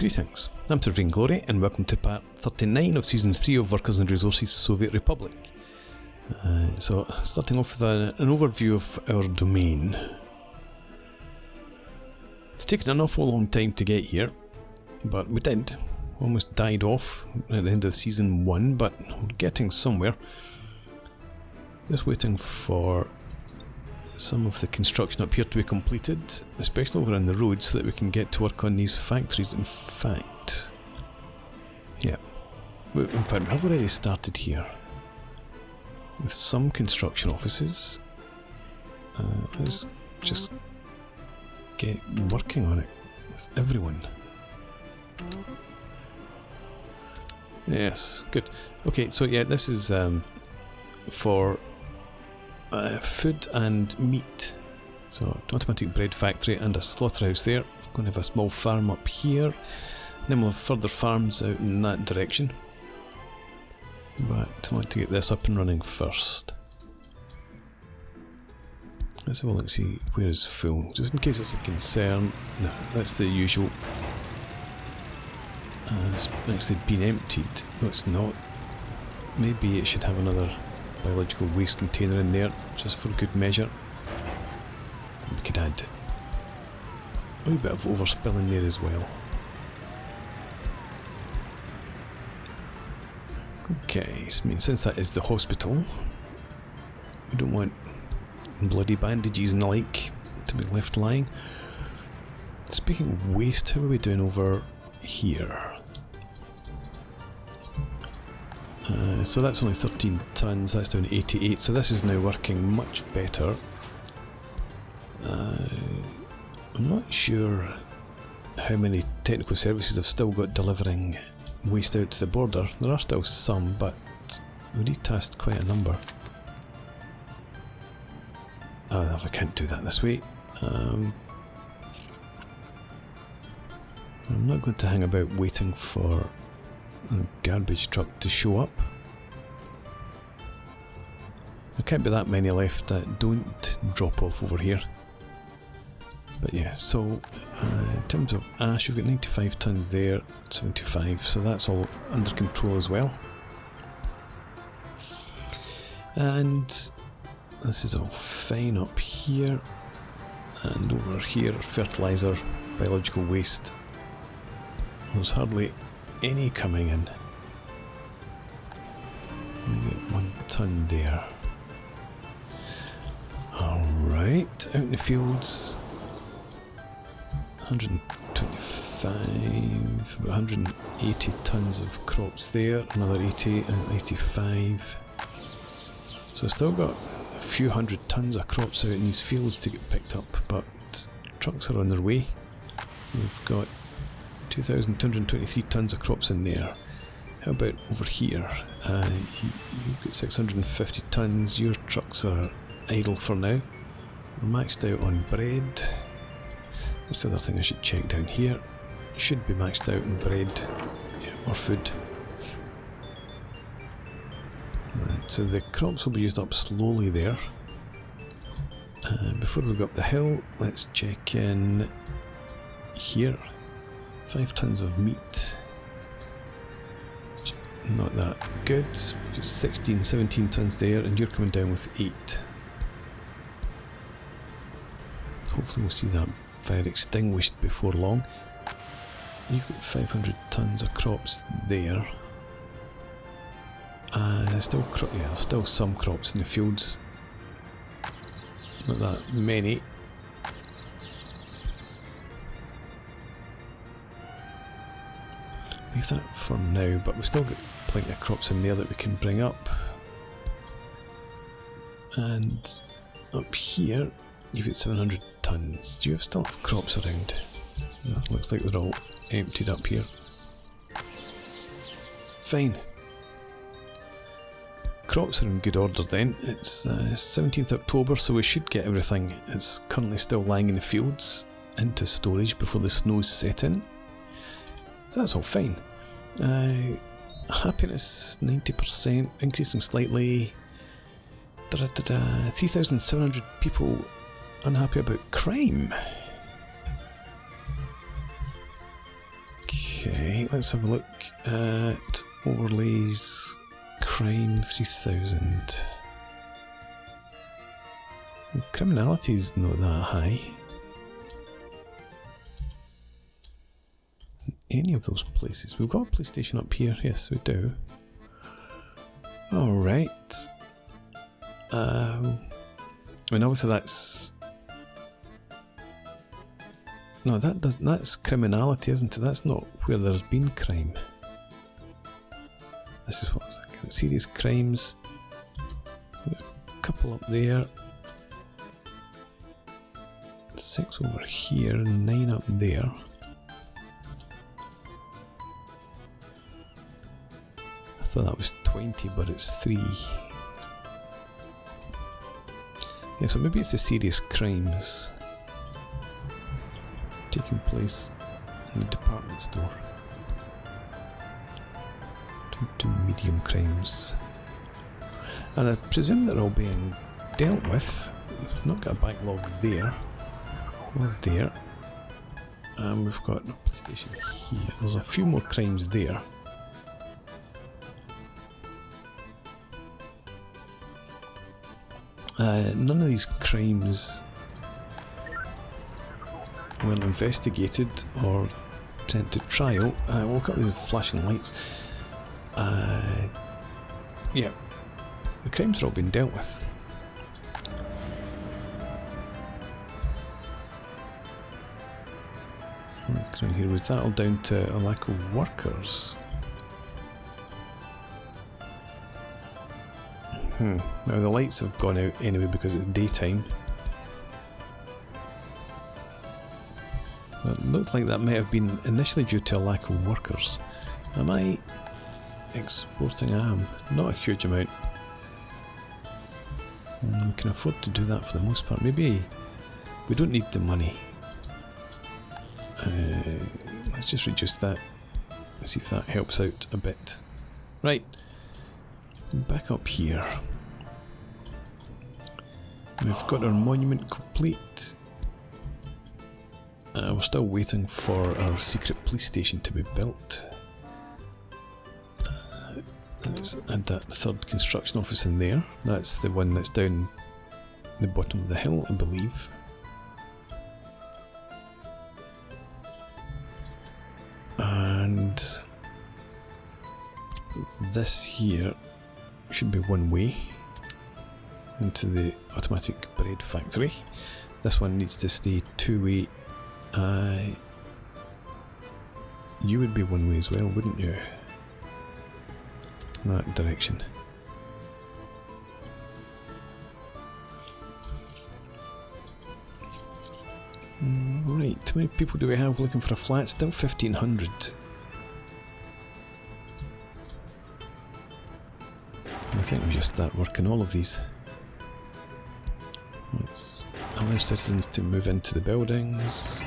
Greetings, I'm Sir Glory and welcome to part 39 of Season 3 of Workers and Resources Soviet Republic. So, starting off with an overview of our domain. It's taken an awful long time to get here, but we did. Almost died off at the end of Season 1, but we're getting somewhere. Just waiting for some of the construction up here to be completed, especially over on the road, so that we can get to work on these factories. In fact, we have already started here with some construction offices. Let's just get working on it with everyone. Yes, good. Okay, so yeah, this is for food and meat. So, automatic bread factory and a slaughterhouse there. We're going to have a small farm up here. Then we'll have further farms out in that direction. But I want to get this up and running first. Let's have a look and see where is full, just in case it's a concern. No, that's the usual. It's actually been emptied. No, it's not. Maybe it should have another biological waste container in there, just for good measure. We could add a wee bit of overspill in there as well. Okay, so, I mean, since that is the hospital, we don't want bloody bandages and the like to be left lying. Speaking of waste, how are we doing over here? So that's only 13 tons, that's down to 88, so this is now working much better. I'm not sure how many technical services have still got delivering waste out to the border. There are still some, but we retasked quite a number. I can't do that this way. I'm not going to hang about waiting for a garbage truck to show up. There can't be that many left that don't drop off over here. But yeah, so in terms of ash, we've got 95 tons there, 75, so that's all under control as well. And this is all fine up here, and over here, fertiliser, biological waste. There's hardly any coming in. We get 1 ton there. Alright, out in the fields, 125, about 180 tons of crops there, another 80 and 85. So still got a few hundred tons of crops out in these fields to get picked up, but trucks are on their way. We've got 2,223 tons of crops in there. How about over here? You've got 650 tons, your trucks are idle for now. We're maxed out on bread. That's the other thing I should check down here. Should be maxed out on bread, or food. Right, so the crops will be used up slowly there. Before we go up the hill, let's check in here. 5 tons of meat. Not that good. Just 16, 17 tons there, and you're coming down with 8. Hopefully we'll see that fire extinguished before long. You've got 500 tons of crops there. There's still some crops in the fields. Not that many. Leave that for now, but we've still got plenty of crops in there that we can bring up. And up here, you've got 700 tons. Do you still have crops around? No, looks like they're all emptied up here. Fine. Crops are in good order then. It's 17th October, so we should get everything that's currently still lying in the fields into storage before the snows set in. So that's all fine. Happiness 90%, increasing slightly. 3,700 people unhappy about crime. Okay, let's have a look at overlays. Crime 3000. Criminality's not that high. Any of those places. We've got a police station up here. Yes, we do. Alright. I mean, obviously that's... No, that's criminality, isn't it? That's not where there's been crime. This is what I was thinking. Serious crimes. A couple up there. 6 over here, 9 up there. I thought that was 20, but it's 3. Yeah, so maybe it's the serious crimes taking place in the department store. To medium crimes. And I presume they're all being dealt with. We've not got a backlog there. Or there. And we've got no police station here. There's a few more crimes there. None of these crimes were investigated or sent to trial. I woke up with these flashing lights. Yeah, the crimes are all been dealt with. What's going here? Was that all down to a lack of workers? Now the lights have gone out anyway because it's daytime. It looked like that might have been initially due to a lack of workers. Am I exporting? I am. Not a huge amount. We can afford to do that for the most part. Maybe we don't need the money. Let's just reduce that. Let's see if that helps out a bit. Right. Back up here. We've got our monument complete. We're still waiting for our secret police station to be built. Let's add that third construction office in there. That's the one that's down the bottom of the hill, I believe. And this here should be one way into the automatic bread factory. This one needs to stay 2-way. You would be one way as well, wouldn't you? In that direction. Right, how many people do we have looking for a flat? Still 1,500. I think we just start working all of these. Let's allow citizens to move into the buildings.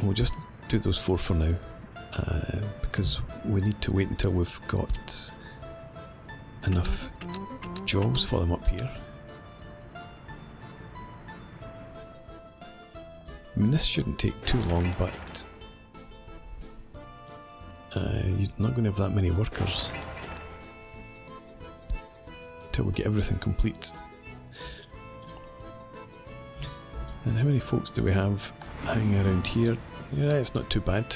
We'll just do those 4 for now, because we need to wait until we've got enough jobs for them up here. I mean, this shouldn't take too long, but you're not going to have that many workers until we get everything complete. And how many folks do we have hanging around here? Yeah, it's not too bad.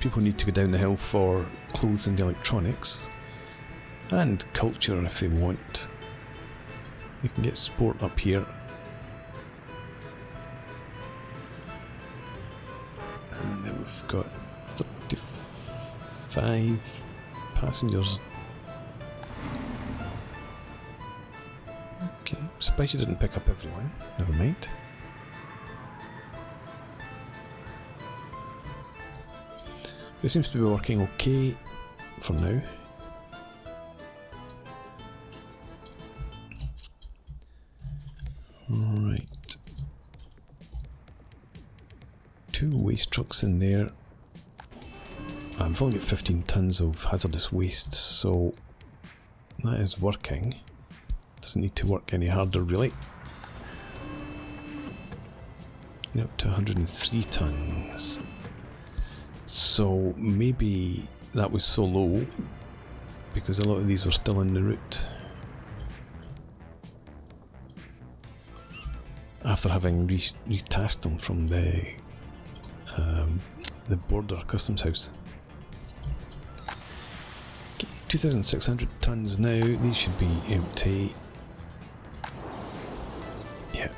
People need to go down the hill for clothes and electronics. And culture if they want. You can get sport up here. And then we've got 35 passengers. Okay, surprised you didn't pick up everyone. Never mind. It seems to be working okay for now. Right. 2 waste trucks in there. I've only got 15 tons of hazardous waste, so that is working. Doesn't need to work any harder really. Up to 103 tons. So maybe that was so low because a lot of these were still in the route after having retasked them from the border customs house. Okay, 2,600 tons now. These should be empty. Yeah.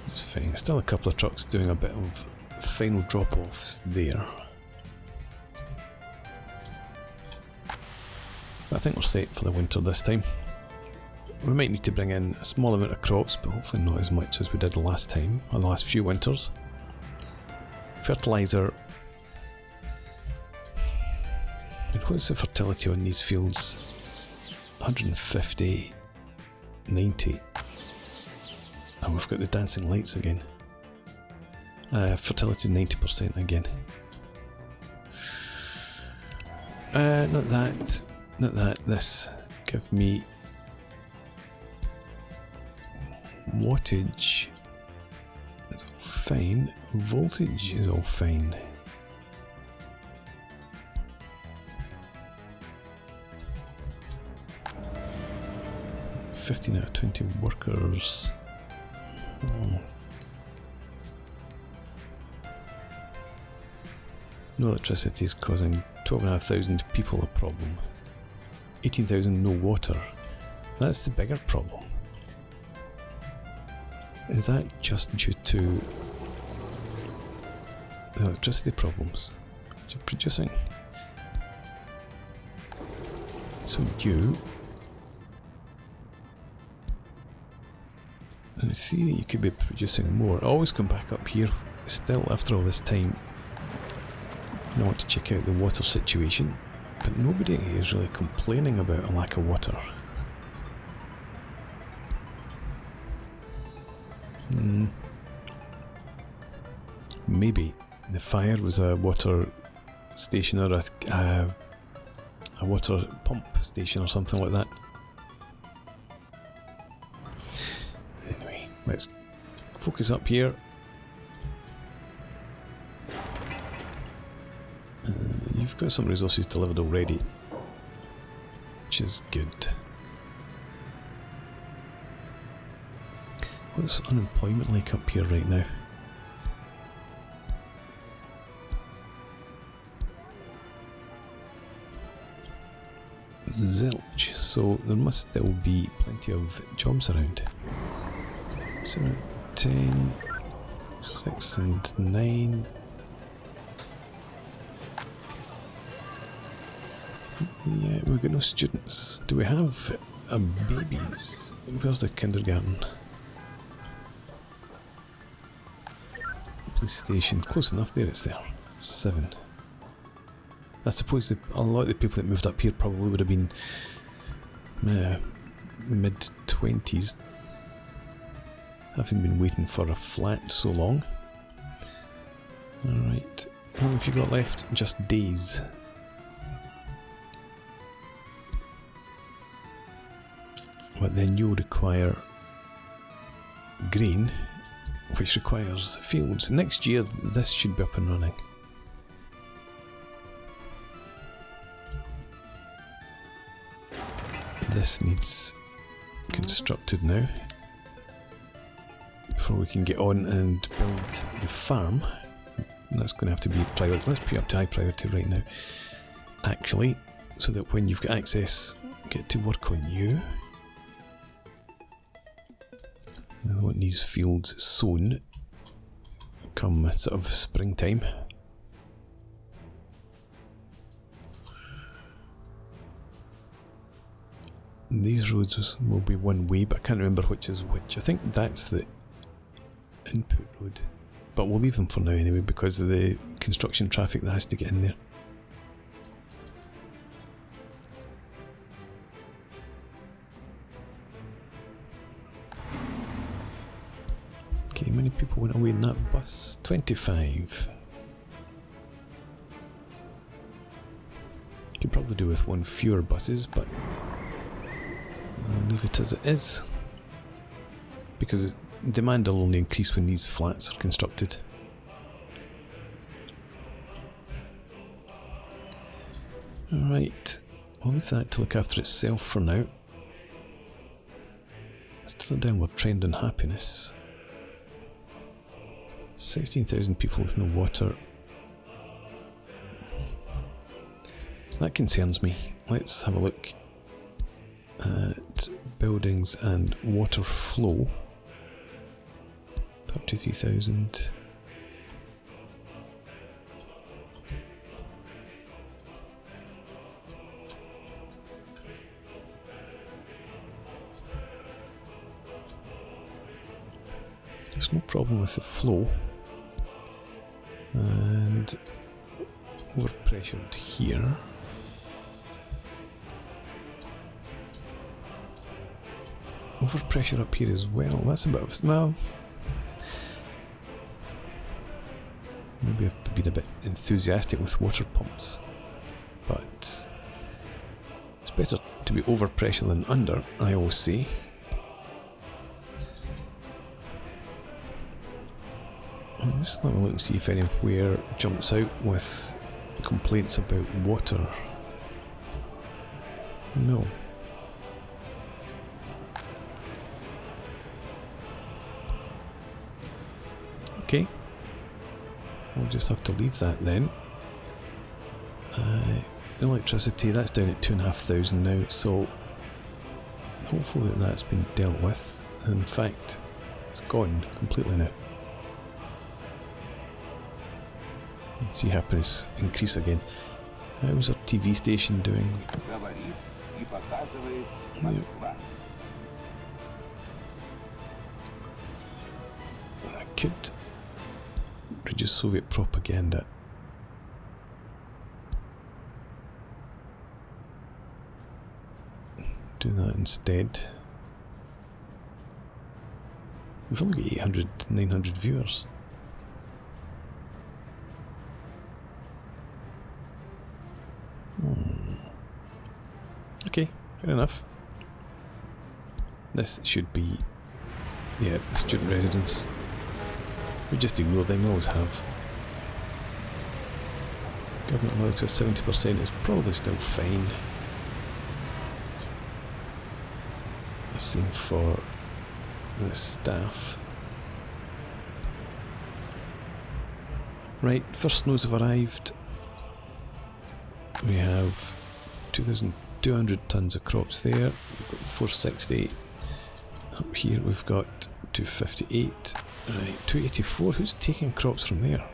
It's fine. Still a couple of trucks doing a bit of final drop-offs there. But I think we're set for the winter this time. We might need to bring in a small amount of crops, but hopefully not as much as we did the last time, or the last few winters. Fertiliser. And what's the fertility on these fields? 150, 90. And we've got the dancing lights again. Fertility 90% again. Not that. This. Give me wattage is all fine. Voltage is all fine. $15 out of 20 workers. Oh. No electricity is causing 12,500 people a problem. 18,000 no water. That's the bigger problem. Is that just due to the electricity problems? You're producing. So you. And in theory you could be producing more. Always come back up here. Still after all this time. I want to check out the water situation. But nobody is really complaining about a lack of water. Maybe the fire was a water station or a water pump station or something like that. Anyway, let's focus up here. You've got some resources delivered already, which is good. What's unemployment like up here right now? Zilch, so there must still be plenty of jobs around. 7, 10, 6 and 9. Yeah, we've got no students. Do we have babies? Where's the kindergarten? Police station. Close enough, there it's there. 7. I suppose a lot of the people that moved up here probably would have been mid-20s, having been waiting for a flat so long. Alright, how long have you got left? Just days. But then you'll require grain, which requires fields. Next year this should be up and running. This needs constructed now before we can get on and build the farm. That's going to have to be priority. Let's put it up to high priority right now, actually, so that when you've got access, get to work on you. I want these fields sown come sort of springtime. These roads will be one way, but I can't remember which is which. I think that's the input road, but we'll leave them for now anyway because of the construction traffic that has to get in there. Okay, how many people went away in that bus? 25. Could probably do with one fewer buses, but I'll leave it as it is. because demand will only increase when these flats are constructed. Alright, I'll leave that to look after itself for now. Still a downward trend in happiness. 16,000 people with no water. That concerns me. Let's have a look at buildings and water flow. Up to 3,000. There's no problem with the flow. And overpressured here. Overpressure up here as well. That's a bit of, well, maybe I've been a bit enthusiastic with water pumps, but it's better to be overpressure than under, I always say. Let's have a look and see if anywhere jumps out with complaints about water. No. Okay. We'll just have to leave that then. Electricity, that's down at 2,500 now, so hopefully that's been dealt with. In fact, it's gone completely now. Let's see happiness increase again. How's our TV station doing? Yep. I could reduce Soviet propaganda. Do that instead. We've only got 800, 900 viewers. Okay, fair enough. This should be, yeah, student residence. We just ignore them, we always have. Government allowed to a 70% is probably still fine. Same for the staff. Right, first snows have arrived. We have 2,200 tonnes of crops there. We've got 460. Up here we've got 258. Right, 284. Who's taking crops from there?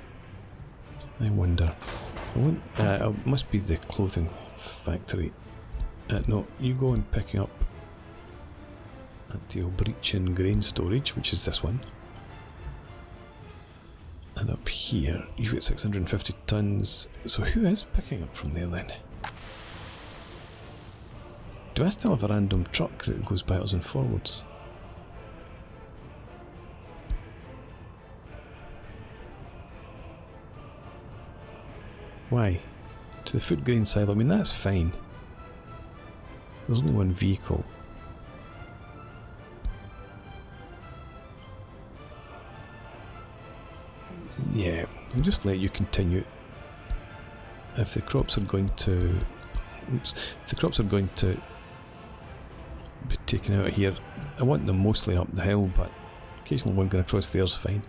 I wonder. It must be the clothing factory. No, you go and picking up at the Editshare grain storage, which is this one. And up here, you've got 650 tonnes. So who is picking up from there then? Do I still have a random truck that goes backwards and forwards? Why? To the food grain silo, I mean that's fine. There's only one vehicle. Yeah, I'll just let you continue. If the crops are going to, if the crops are going to be taken out of here, I want them mostly up the hill, but occasionally one going across there's fine.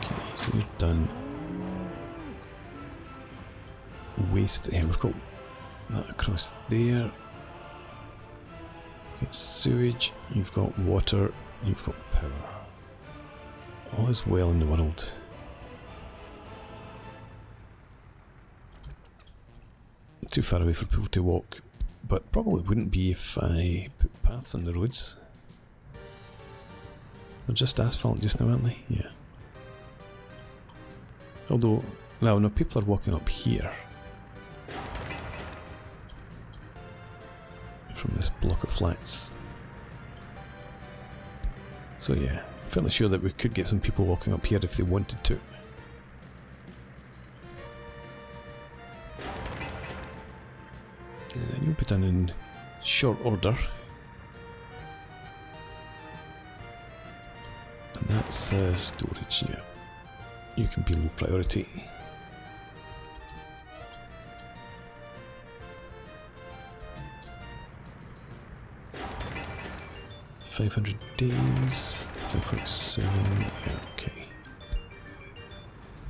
Okay, so you're done. Waste, yeah, we've got that across there. You've got sewage, you've got water, you've got power. All is well in the world. Too far away for people to walk, but probably wouldn't be if I put paths on the roads. They're just asphalt just now, aren't they? Yeah. Although, well, no, people are walking up here. From this block of flats. So yeah, I'm fairly sure that we could get some people walking up here if they wanted to. be done in short order. And that's storage, yeah. You can be low priority. $500 days, 5.7, okay.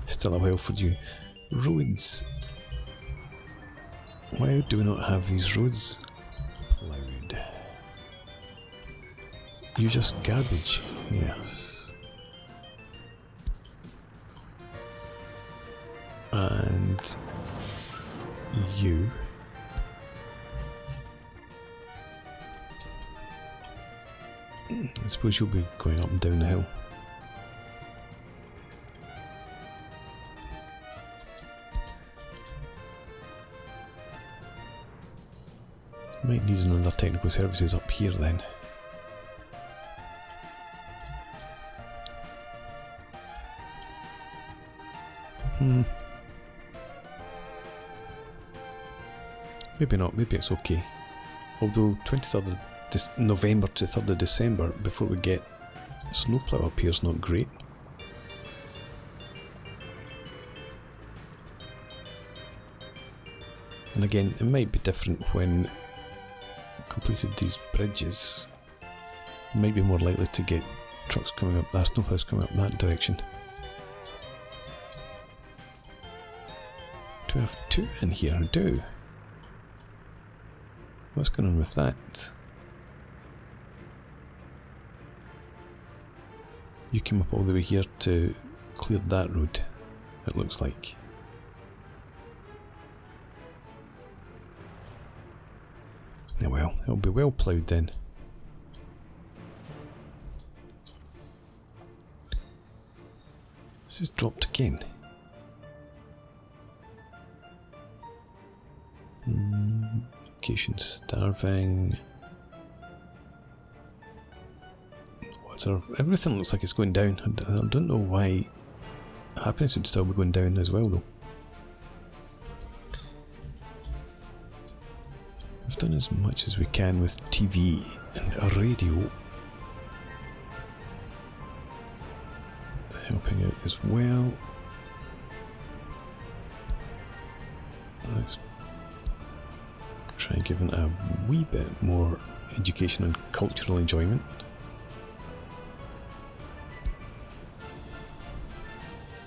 Still a while for you. Roads. Why do we not have these roads ploughed? You're just garbage, yes. And you. I suppose you'll be going up and down the hill. Might need another technical services up here then. Maybe not, maybe it's okay. Although 23rd of November to 3rd of December before we get snowplow up here is not great. And again, it might be different when completed these bridges. You might be more likely to get trucks coming up, snowplows coming up that direction. Do I have two in here? I do. What's going on with that? You came up all the way here to clear that road, it looks like. Yeah, well, it'll be well ploughed then. This is dropped again. Location starving. Water. Everything looks like it's going down. I don't know why happiness would still be going down as well though. We've done as much as we can with TV and a radio. Helping out as well. Let's try and give it a wee bit more education and cultural enjoyment.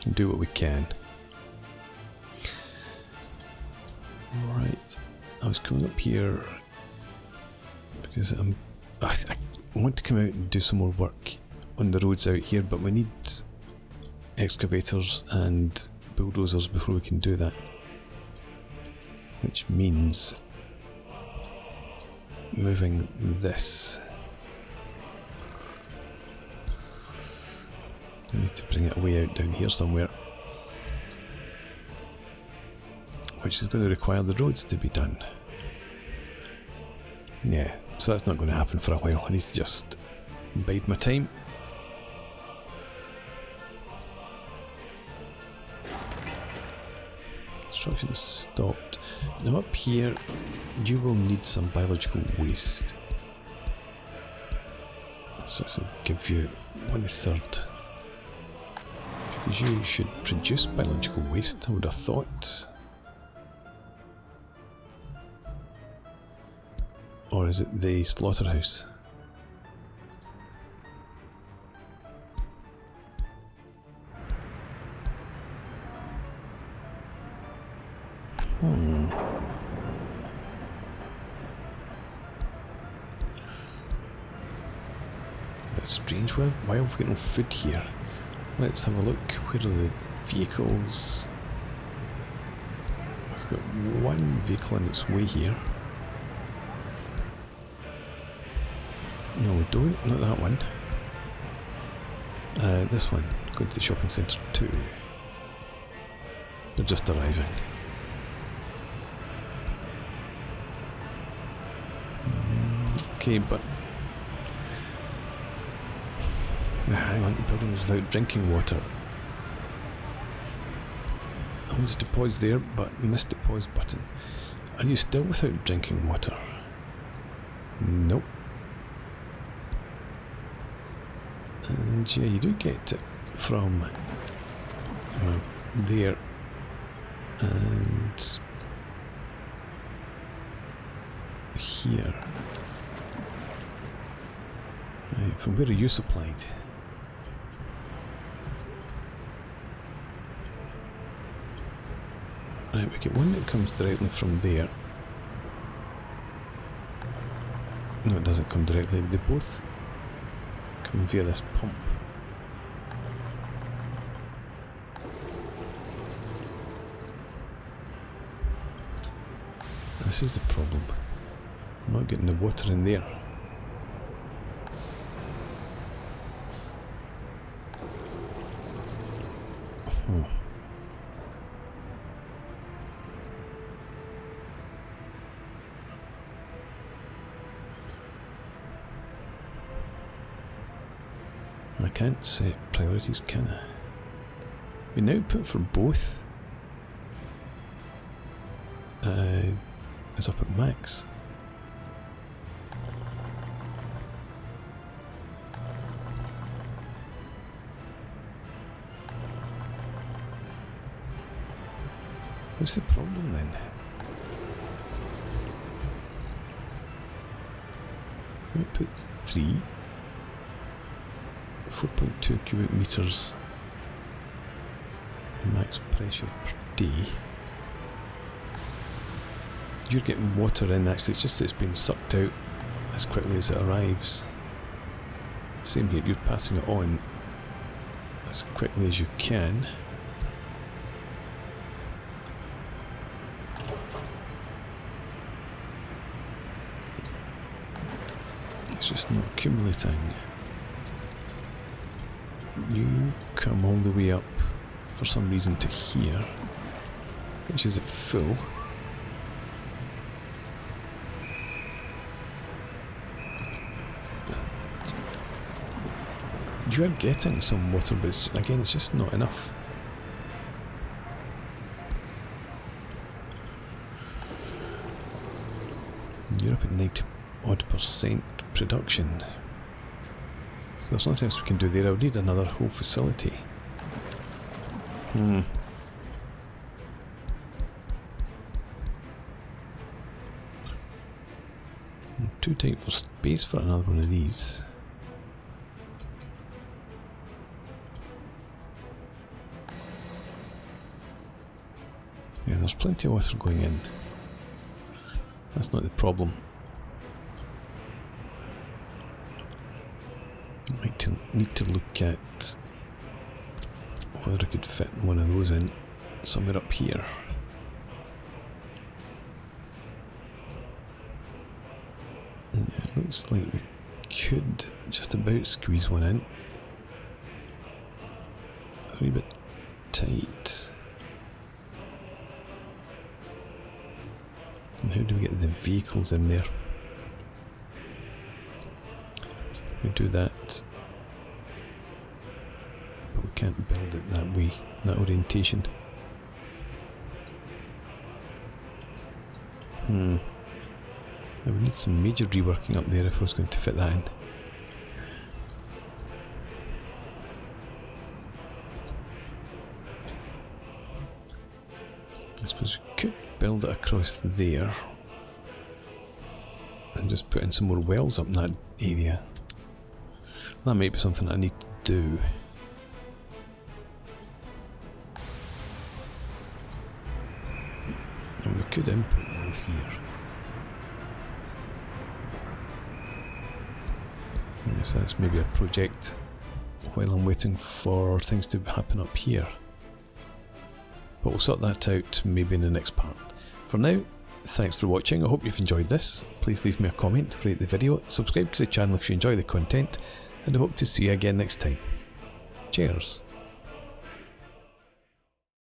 And do what we can. Right, I was coming up here because I want to come out and do some more work on the roads out here, but we need excavators and bulldozers before we can do that. Which means moving this. I need to bring it away out down here somewhere. Which is going to require the roads to be done. Yeah, so that's not going to happen for a while. I need to just bide my time. Construction is stopped. Now up here, you will need some biological waste. So this will give you 1/3. Because you should produce biological waste, I would have thought. Or is it the slaughterhouse? It's a bit strange. Why have we got no food here? Let's have a look. Where are the vehicles? We've got one vehicle on its way here. No, we don't. Not that one. This one. Going to the shopping centre too. They're just arriving. Okay, but hang on, buildings without drinking water. I wanted to pause there, but missed the pause button. Are you still without drinking water? Nope. And yeah, you do get it from there and here. Right, from where are you supplied? Right, we get one that comes directly from there. No, it doesn't come directly. They both come via this pump. This is the problem. I'm not getting the water in there. I can't set priorities, can I? We now put for both is up at max. What's the problem then? We put 4.2 cubic meters max pressure per day. You're getting water in, actually, it's just that it's been sucked out as quickly as it arrives. Same here, you're passing it on as quickly as you can. It's just not accumulating. You come all the way up for some reason to here, which is at full. And you are getting some water, but it's, again, it's just not enough. You're up at 90% production. So there's nothing else we can do there. I would need another whole facility. Too tight for space for another one of these. Yeah, there's plenty of water going in. That's not the problem. I might need to look at whether I could fit one of those in somewhere up here. And it looks like we could just about squeeze one in. A wee bit tight. And how do we get the vehicles in there? We do that, but we can't build it that way, that orientation. I would need some major reworking up there if I was going to fit that in. I suppose we could build it across there and just put in some more wells up in that area. That might be something I need to do. And we could input more here. Yes, that's maybe a project while I'm waiting for things to happen up here. But we'll sort that out maybe in the next part. For now, thanks for watching. I hope you've enjoyed this. Please leave me a comment, rate the video, subscribe to the channel if you enjoy the content, and I hope to see you again next time. Cheers.